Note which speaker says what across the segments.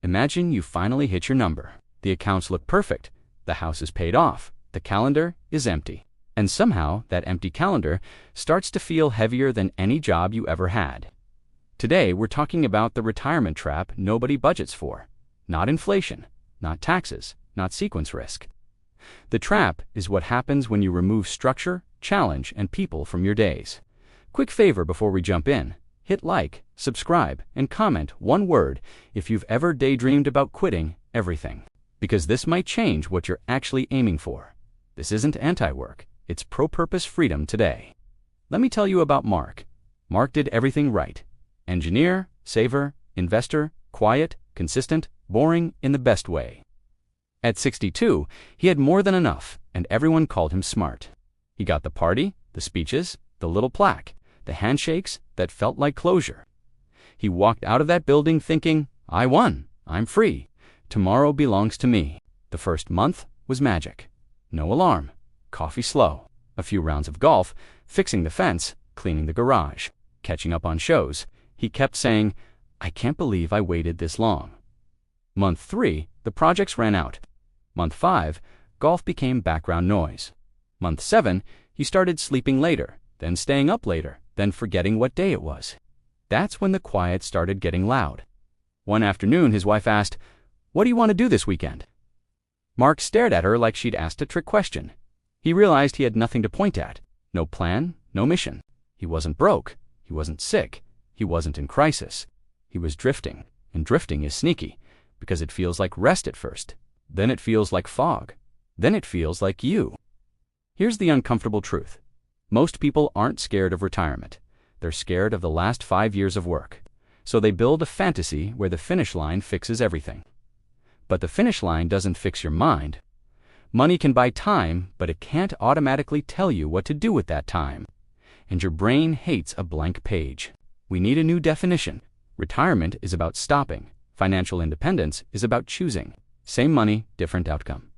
Speaker 1: Imagine you finally hit your number. The accounts look perfect. The house is paid off. The calendar is empty. And somehow, that empty calendar starts to feel heavier than any job you ever had. Today, we're talking about the retirement trap nobody budgets for. Not inflation, not taxes, not sequence risk. The trap is what happens when you remove structure, challenge, and people from your days. Quick favor before we jump in. Hit like, subscribe, and comment one word if you've ever daydreamed about quitting everything. Because this might change what you're actually aiming for. This isn't anti-work. It's pro-purpose freedom today. Let me tell you about Mark. Mark did everything right. Engineer, saver, investor, quiet, consistent, boring in the best way. At 62, he had more than enough, and everyone called him smart. He got the party, the speeches, the little plaque, the handshakes that felt like closure. He walked out of that building thinking, I won, I'm free, tomorrow belongs to me. The first month was magic. No alarm, coffee slow, a few rounds of golf, fixing the fence, cleaning the garage, catching up on shows. He kept saying, I can't believe I waited this long. Month 3, the projects ran out. Month 5, golf became background noise. Month 7, he started sleeping later, then staying up later, then forgetting what day it was. That's when the quiet started getting loud. One afternoon, his wife asked, What do you want to do this weekend? Mark stared at her like she'd asked a trick question. He realized he had nothing to point at. No plan, no mission. He wasn't broke. He wasn't sick. He wasn't in crisis. He was drifting, and drifting is sneaky, because it feels like rest at first. Then it feels like fog. Then it feels like you. Here's the uncomfortable truth. Most people aren't scared of retirement. They're scared of the last 5 years of work. So they build a fantasy where the finish line fixes everything. But the finish line doesn't fix your mind. Money can buy time, but it can't automatically tell you what to do with that time. And your brain hates a blank page. We need a new definition. Retirement is about stopping. Financial independence is about choosing. Same money, different outcome.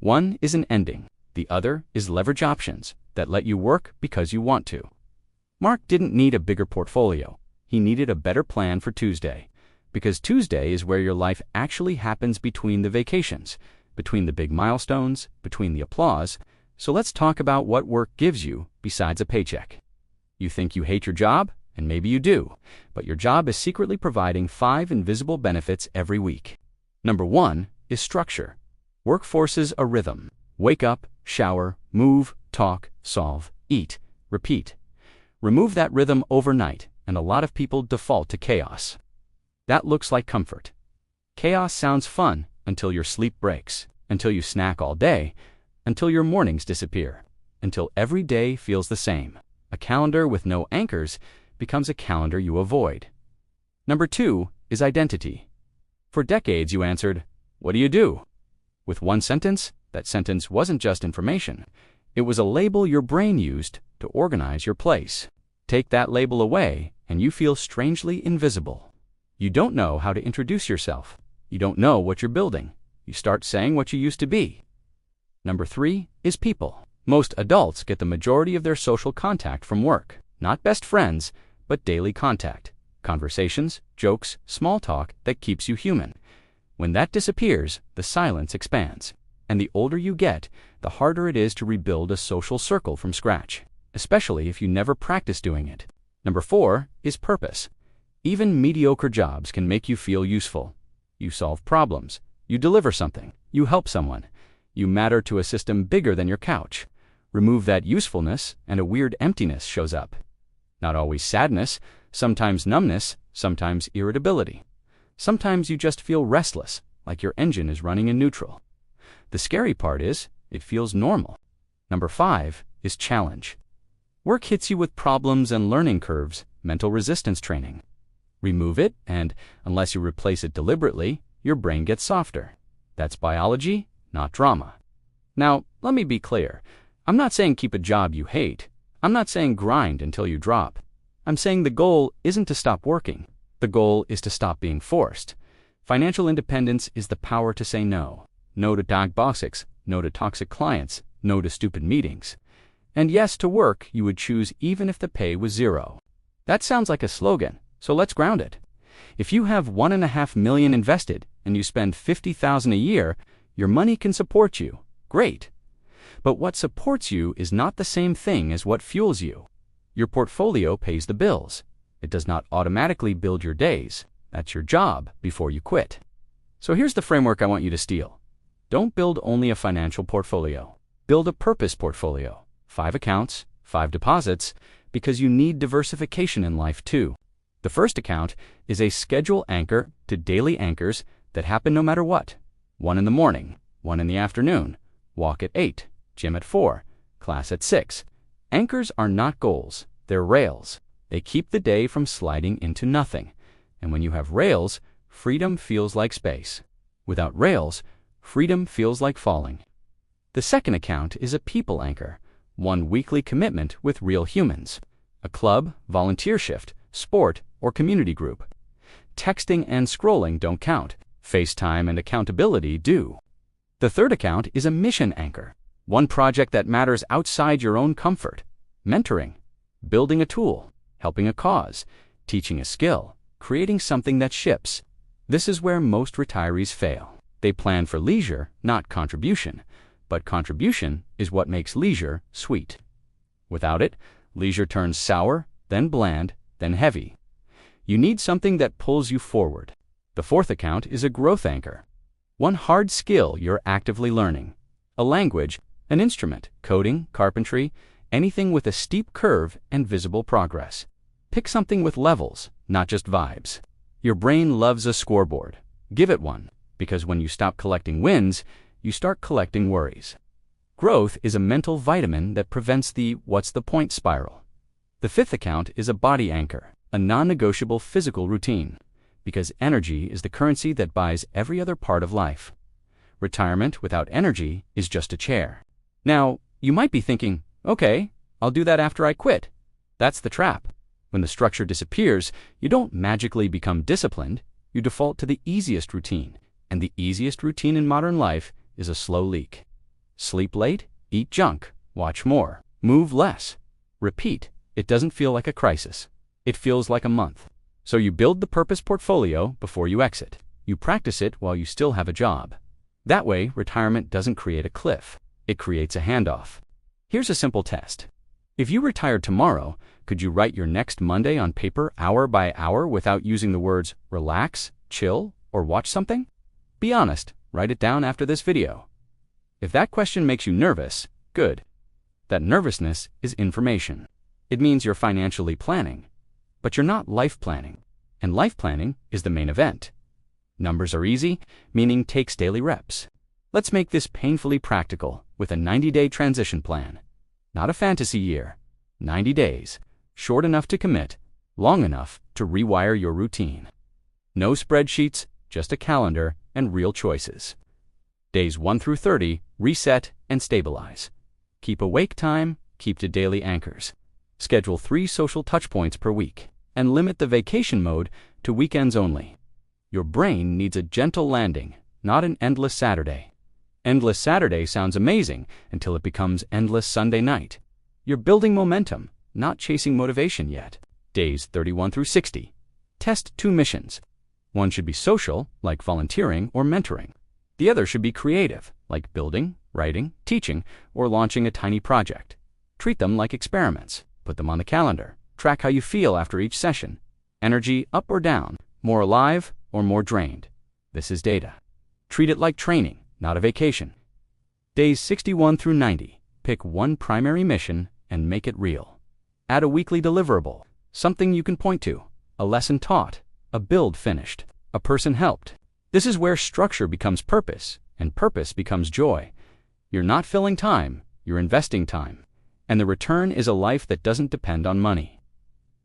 Speaker 1: One is an ending. The other is leverage options that let you work because you want to. Mark didn't need a bigger portfolio. He needed a better plan for Tuesday. Because Tuesday is where your life actually happens between the vacations, between the big milestones, between the applause. So let's talk about what work gives you besides a paycheck. You think you hate your job? And maybe you do, but your job is secretly providing 5 invisible benefits every week. Number 1 is structure. Work forces a rhythm. Wake up, shower, move, talk, solve, eat, repeat. Remove that rhythm overnight, and a lot of people default to chaos. That looks like comfort. Chaos sounds fun until your sleep breaks, until you snack all day, until your mornings disappear, until every day feels the same. A calendar with no anchors becomes a calendar you avoid. Number 2 is identity. For decades you answered, What do you do? With one sentence, that sentence wasn't just information. It was a label your brain used to organize your place. Take that label away, and you feel strangely invisible. You don't know how to introduce yourself. You don't know what you're building. You start saying what you used to be. Number 3 is people. Most adults get the majority of their social contact from work. Not best friends, but daily contact. Conversations, jokes, small talk that keeps you human. When that disappears, the silence expands. And the older you get, the harder it is to rebuild a social circle from scratch, especially if you never practice doing it. Number 4 is purpose. Even mediocre jobs can make you feel useful. You solve problems. You deliver something. You help someone. You matter to a system bigger than your couch. Remove that usefulness, and a weird emptiness shows up. Not always sadness, sometimes numbness, sometimes irritability. Sometimes you just feel restless, like your engine is running in neutral. The scary part is, it feels normal. Number 5 is challenge. Work hits you with problems and learning curves, mental resistance training. Remove it, and unless you replace it deliberately, your brain gets softer. That's biology, not drama. Now, let me be clear. I'm not saying keep a job you hate. I'm not saying grind until you drop. I'm saying the goal isn't to stop working. The goal is to stop being forced. Financial independence is the power to say no. No to dog bosses, no to toxic clients, no to stupid meetings. And yes to work you would choose even if the pay was 0. That sounds like a slogan, so let's ground it. If you have $1.5 million invested and you spend $50,000 a year, your money can support you. Great. But what supports you is not the same thing as what fuels you. Your portfolio pays the bills. It does not automatically build your days. That's your job before you quit. So here's the framework I want you to steal. Don't build only a financial portfolio. Build a purpose portfolio. 5 accounts, 5 deposits, because you need diversification in life too. The first account is a schedule anchor to daily anchors that happen no matter what. 1 in the morning, 1 in the afternoon, walk at 8, gym at 4, class at 6. Anchors are not goals, they're rails. They keep the day from sliding into nothing. And when you have rails, freedom feels like space. Without rails, freedom feels like falling. The second account is a people anchor, 1 weekly commitment with real humans. A club, volunteer shift, sport, or community group. Texting and scrolling don't count. FaceTime and accountability do. The third account is a mission anchor, 1 project that matters outside your own comfort. Mentoring, building a tool, helping a cause, teaching a skill, creating something that ships. This is where most retirees fail. They plan for leisure, not contribution. But contribution is what makes leisure sweet. Without it, leisure turns sour, then bland, then heavy. You need something that pulls you forward. The fourth account is a growth anchor, 1 hard skill you're actively learning. A language, an instrument, coding, carpentry, anything with a steep curve and visible progress. Pick something with levels, not just vibes. Your brain loves a scoreboard. Give it one, because when you stop collecting wins, you start collecting worries. Growth is a mental vitamin that prevents the what's the point spiral. The fifth account is a body anchor, a non-negotiable physical routine, because energy is the currency that buys every other part of life. Retirement without energy is just a chair. Now, you might be thinking, okay, I'll do that after I quit. That's the trap. When the structure disappears, you don't magically become disciplined, you default to the easiest routine. And the easiest routine in modern life is a slow leak. Sleep late, eat junk, watch more, move less. Repeat. It doesn't feel like a crisis. It feels like a month. So you build the purpose portfolio before you exit. You practice it while you still have a job. That way, retirement doesn't create a cliff. It creates a handoff. Here's a simple test. If you retired tomorrow, could you write your next Monday on paper hour by hour without using the words relax, chill, or watch something? Be honest, write it down after this video. If that question makes you nervous, good. That nervousness is information. It means you're financially planning, but you're not life planning. And life planning is the main event. Numbers are easy, meaning takes daily reps. Let's make this painfully practical with a 90-day transition plan. Not a fantasy year. 90 days. Short enough to commit, long enough to rewire your routine. No spreadsheets, just a calendar and real choices. Days 1 through 30, reset and stabilize. Keep awake time, keep to daily anchors. Schedule 3 social touchpoints per week, and limit the vacation mode to weekends only. Your brain needs a gentle landing, not an endless Saturday. Endless Saturday sounds amazing until it becomes endless Sunday night. You're building momentum, not chasing motivation yet. Days 31 through 60. Test 2 missions. One should be social, like volunteering or mentoring. The other should be creative, like building, writing, teaching, or launching a tiny project. Treat them like experiments. Put them on the calendar. Track how you feel after each session. Energy up or down, more alive or more drained. This is data. Treat it like training, not a vacation. Days 61 through 90. Pick one primary mission and make it real. Add a weekly deliverable, something you can point to, a lesson taught, a build finished, a person helped. This is where structure becomes purpose, and purpose becomes joy. You're not filling time, you're investing time. And the return is a life that doesn't depend on money.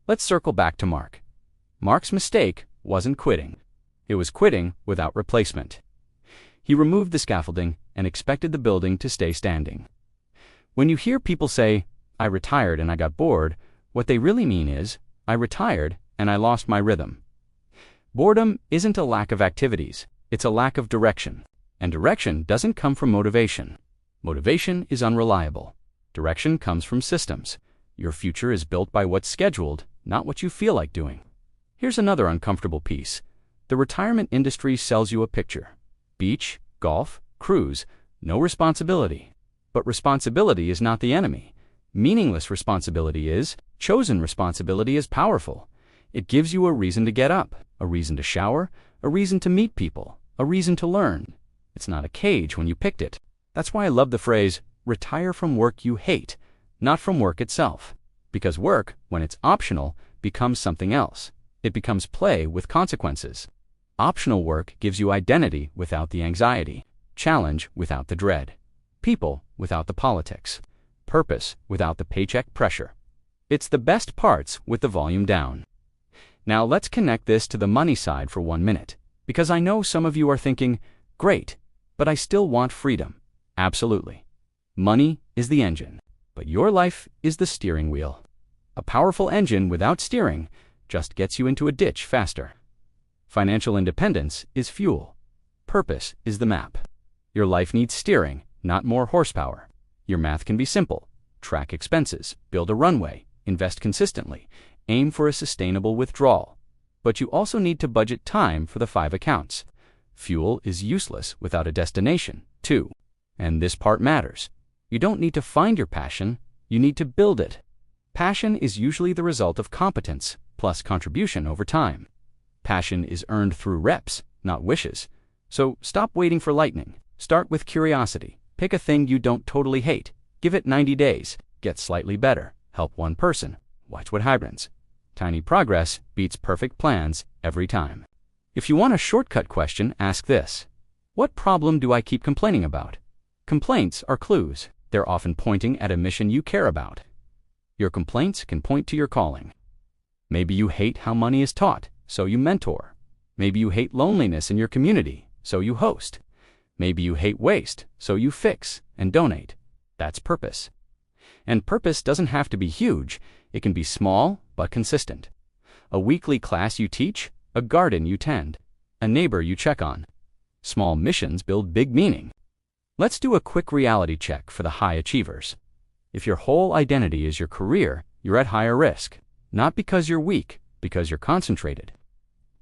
Speaker 1: Let's circle back to Mark. Mark's mistake wasn't quitting. It was quitting without replacement. He removed the scaffolding and expected the building to stay standing. When you hear people say, I retired and I got bored, what they really mean is, I retired and I lost my rhythm. Boredom isn't a lack of activities, it's a lack of direction. And direction doesn't come from motivation. Motivation is unreliable. Direction comes from systems. Your future is built by what's scheduled, not what you feel like doing. Here's another uncomfortable piece. The retirement industry sells you a picture. Beach, golf, cruise, no responsibility. But responsibility is not the enemy. Meaningless responsibility is. Chosen responsibility is powerful. It gives you a reason to get up, a reason to shower, a reason to meet people, a reason to learn. It's not a cage when you picked it. That's why I love the phrase, retire from work you hate, not from work itself. Because work, when it's optional, becomes something else. It becomes play with consequences. Optional work gives you identity without the anxiety, challenge without the dread, people without the politics, purpose without the paycheck pressure. It's the best parts with the volume down. Now let's connect this to the money side for 1 minute, because I know some of you are thinking, great, but I still want freedom. Absolutely. Money is the engine, but your life is the steering wheel. A powerful engine without steering just gets you into a ditch faster. Financial independence is fuel. Purpose is the map. Your life needs steering, not more horsepower. Your math can be simple. Track expenses, build a runway, invest consistently, aim for a sustainable withdrawal. But you also need to budget time for the 5 accounts. Fuel is useless without a destination, too. And this part matters. You don't need to find your passion, you need to build it. Passion is usually the result of competence plus contribution over time. Passion is earned through reps, not wishes. So stop waiting for lightning. Start with curiosity. Pick a thing you don't totally hate. Give it 90 days. Get slightly better. Help one person. Watch what happens. Tiny progress beats perfect plans every time. If you want a shortcut question, ask this. What problem do I keep complaining about? Complaints are clues. They're often pointing at a mission you care about. Your complaints can point to your calling. Maybe you hate how money is taught, so you mentor. Maybe you hate loneliness in your community, so you host. Maybe you hate waste, so you fix and donate. That's purpose. And purpose doesn't have to be huge. It can be small but consistent. A weekly class you teach, a garden you tend, a neighbor you check on. Small missions build big meaning. Let's do a quick reality check for the high achievers. If your whole identity is your career, you're at higher risk. Not because you're weak, because you're concentrated.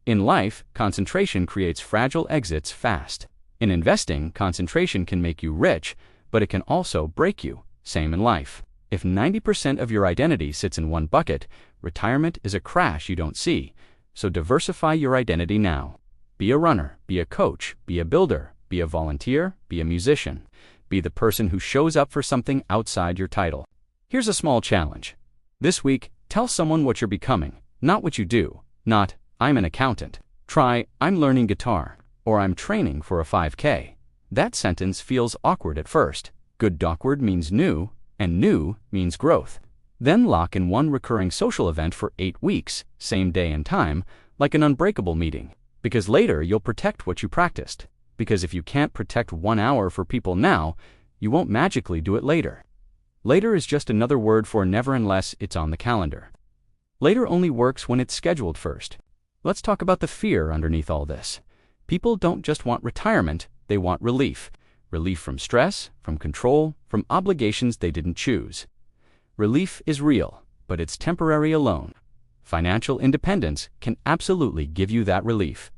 Speaker 1: In life, concentration creates fragile exits fast. In investing, concentration can make you rich, but it can also break you. Same in life. If 90% of your identity sits in one bucket, retirement is a crash you don't see. So diversify your identity now. Be a runner, be a coach, be a builder, be a volunteer, be a musician. Be the person who shows up for something outside your title. Here's a small challenge. This week, tell someone what you're becoming, not what you do. Not, I'm an accountant. Try, I'm learning guitar, or I'm training for a 5K. That sentence feels awkward at first. Good awkward means new, and new means growth. Then lock in one recurring social event for 8 weeks, same day and time, like an unbreakable meeting. Because later you'll protect what you practiced. Because if you can't protect 1 hour for people now, you won't magically do it later. Later is just another word for never unless it's on the calendar. Later only works when it's scheduled first. Let's talk about the fear underneath all this. People don't just want retirement, they want relief. Relief from stress, from control, from obligations they didn't choose. Relief is real, but it's temporary alone. Financial independence can absolutely give you that relief.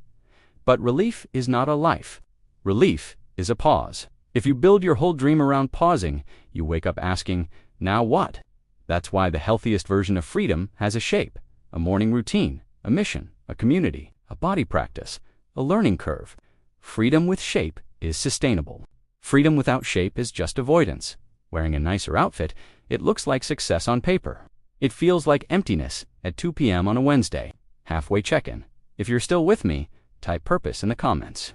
Speaker 1: But relief is not a life. Relief is a pause. If you build your whole dream around pausing, you wake up asking, now what? That's why the healthiest version of freedom has a shape, a morning routine, a mission, a community, a body practice, a learning curve. Freedom with shape is sustainable. Freedom without shape is just avoidance. Wearing a nicer outfit, it looks like success on paper. It feels like emptiness at 2 p.m. on a Wednesday. Halfway check-in. If you're still with me, type purpose in the comments.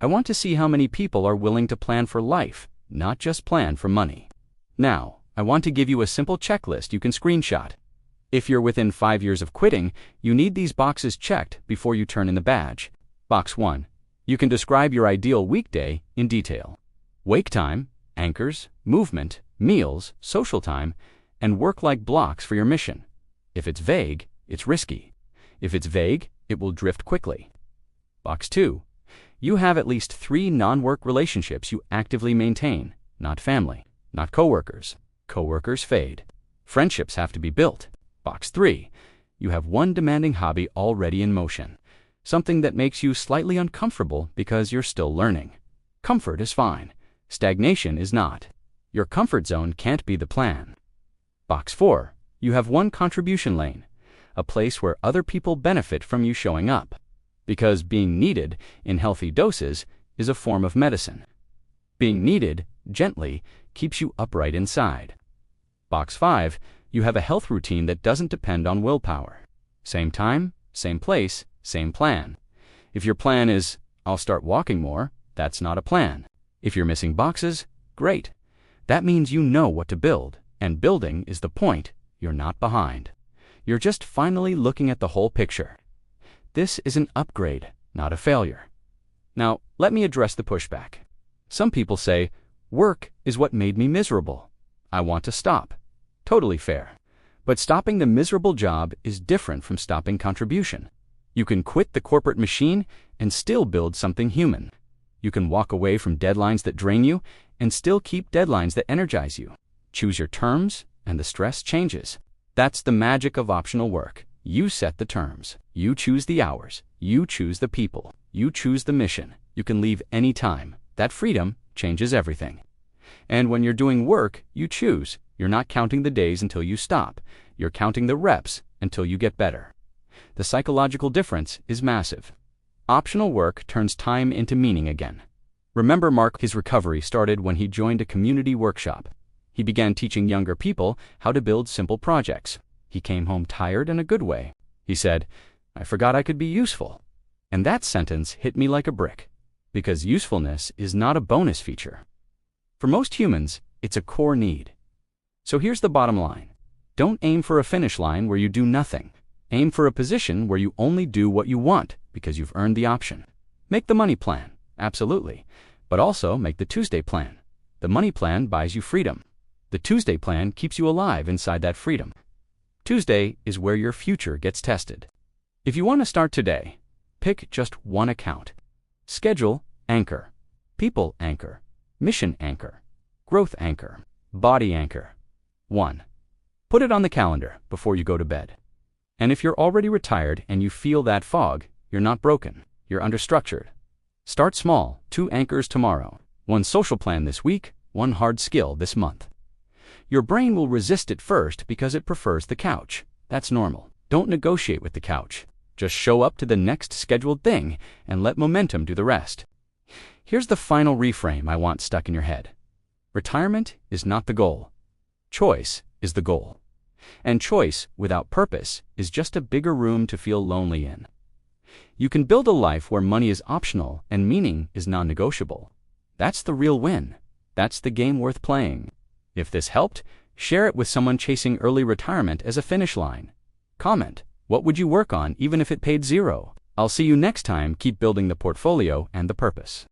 Speaker 1: I want to see how many people are willing to plan for life, not just plan for money. Now, I want to give you a simple checklist you can screenshot. If you're within 5 years of quitting, you need these boxes checked before you turn in the badge. Box 1. You can describe your ideal weekday in detail. Wake time, anchors, movement, meals, social time, and work-like blocks for your mission. If it's vague, it's risky. If it's vague, it will drift quickly. Box 2. You have at least 3 non-work relationships you actively maintain, not family, not coworkers. Coworkers fade. Friendships have to be built. Box 3. you have one demanding hobby already in motion, something that makes you slightly uncomfortable because you're still learning. Comfort is fine. Stagnation is not. Your comfort zone can't be the plan. Box 4. You have one contribution lane, a place where other people benefit from you showing up, because being needed in healthy doses is a form of medicine. Being needed, gently, keeps you upright inside. Box 5. You have a health routine that doesn't depend on willpower. Same time, same place, same plan. If your plan is, I'll start walking more, that's not a plan. If you're missing boxes, great. That means you know what to build, and building is the point. You're not behind. You're just finally looking at the whole picture. This is an upgrade, not a failure. Now, let me address the pushback. Some people say, work is what made me miserable. I want to stop. Totally fair. But stopping the miserable job is different from stopping contribution. You can quit the corporate machine and still build something human. You can walk away from deadlines that drain you and still keep deadlines that energize you. Choose your terms, and the stress changes. That's the magic of optional work. You set the terms. You choose the hours. You choose the people. You choose the mission. You can leave any time. That freedom changes everything. And when you're doing work, you choose. You're not counting the days until you stop. You're counting the reps until you get better. The psychological difference is massive. Optional work turns time into meaning again. Remember Mark, his recovery started when he joined a community workshop. He began teaching younger people how to build simple projects. He came home tired in a good way. He said, I forgot I could be useful. And that sentence hit me like a brick, because usefulness is not a bonus feature. For most humans, it's a core need. So here's the bottom line. Don't aim for a finish line where you do nothing. Aim for a position where you only do what you want because you've earned the option. Make the money plan, absolutely, but also make the Tuesday plan. The money plan buys you freedom. The Tuesday plan keeps you alive inside that freedom. Tuesday is where your future gets tested. If you want to start today, pick just one account. Schedule anchor, people anchor, mission anchor, growth anchor, body anchor. 1. Put it on the calendar before you go to bed. And if you're already retired and you feel that fog, you're not broken. You're understructured. Start small. 2 anchors tomorrow. 1 social plan this week, 1 hard skill this month. Your brain will resist it first because it prefers the couch. That's normal. Don't negotiate with the couch. Just show up to the next scheduled thing and let momentum do the rest. Here's the final reframe I want stuck in your head. Retirement is not the goal. Choice is the goal. And choice without purpose is just a bigger room to feel lonely in. You can build a life where money is optional and meaning is non-negotiable. That's the real win. That's the game worth playing. If this helped, share it with someone chasing early retirement as a finish line. Comment, what would you work on even if it paid 0? I'll see you next time. Keep building the portfolio and the purpose.